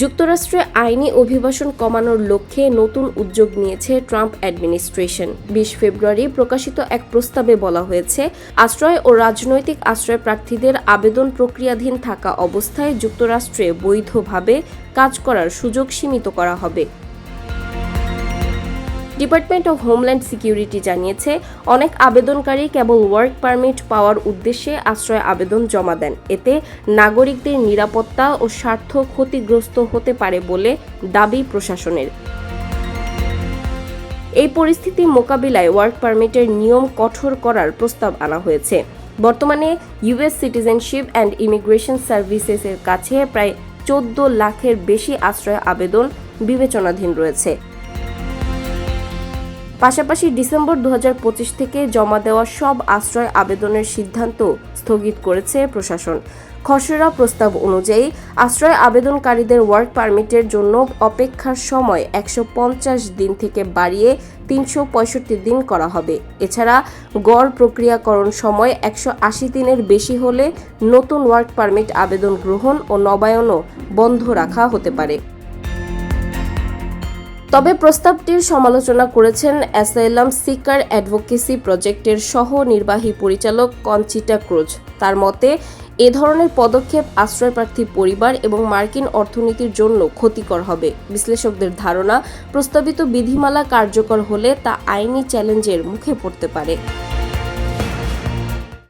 যুক্তরাষ্ট্রে আইনি অভিবাসন কমানোর লক্ষ্যে নতুন উদ্যোগ নিয়েছে ট্রাম্প অ্যাডমিনিস্ট্রেশন। ২০ ফেব্রুয়ারি প্রকাশিত এক প্রস্তাবে বলা হয়েছে, আশ্রয় ও রাজনৈতিক আশ্রয় প্রার্থীদের আবেদন প্রক্রিয়াধীন থাকা অবস্থায় যুক্তরাষ্ট্রে বৈধভাবে কাজ করার সুযোগ সীমিত করা হবে। ডিপার্টমেন্ট অব হোমল্যান্ড সিকিউরিটি জানিয়েছে, অনেক আবেদনকারী কেবল ওয়ার্ক পারমিট পাওয়ার উদ্দেশ্যে আশ্রয় আবেদন জমা দেন। এতে নাগরিকদের নিরাপত্তা ও স্বার্থ ক্ষতিগ্রস্ত হতে পারে বলে দাবি প্রশাসনের। এই পরিস্থিতি মোকাবিলায় ওয়ার্ক পারমিটের নিয়ম কঠোর করার প্রস্তাব আনা হয়েছে। বর্তমানে ইউএস সিটিজেনশিপ অ্যান্ড ইমিগ্রেশন সার্ভিসেসের কাছে প্রায় ১৪ লাখের বেশি আশ্রয় আবেদন বিবেচনাধীন রয়েছে। পাশাপাশি ডিসেম্বর ২০২৫ থেকে জমা দেওয়া সব আশ্রয় আবেদনের সিদ্ধান্ত স্থগিত করেছে প্রশাসন। খসড়া প্রস্তাব অনুযায়ী আশ্রয় আবেদনকারীদের ওয়ার্ক পারমিটের জন্য অপেক্ষার সময় ১৫০ দিন থেকে বাড়িয়ে ৩৬৫ দিন করা হবে। এছাড়া গড় প্রক্রিয়াকরণ সময় ১৮০ দিনের বেশি হলে নতুন ওয়ার্ক পারমিট আবেদন গ্রহণ ও নবায়নও বন্ধ রাখা হতে পারে। তবে প্রস্তাবটির সমালোচনা করেছেন অ্যাসাইলাম সিকার অ্যাডভোকেসি প্রজেক্টের সহ নির্বাহী পরিচালক কনচিটা ক্রুজ। তার মতে, এ ধরনের পদক্ষেপ আশ্রয়প্রার্থী পরিবার এবং মার্কিন অর্থনীতির জন্য ক্ষতিকর হবে। বিশ্লেষকদের ধারণা, প্রস্তাবিত বিধিমালা কার্যকর হলে তা আইনি চ্যালেঞ্জের মুখে পড়তে পারে।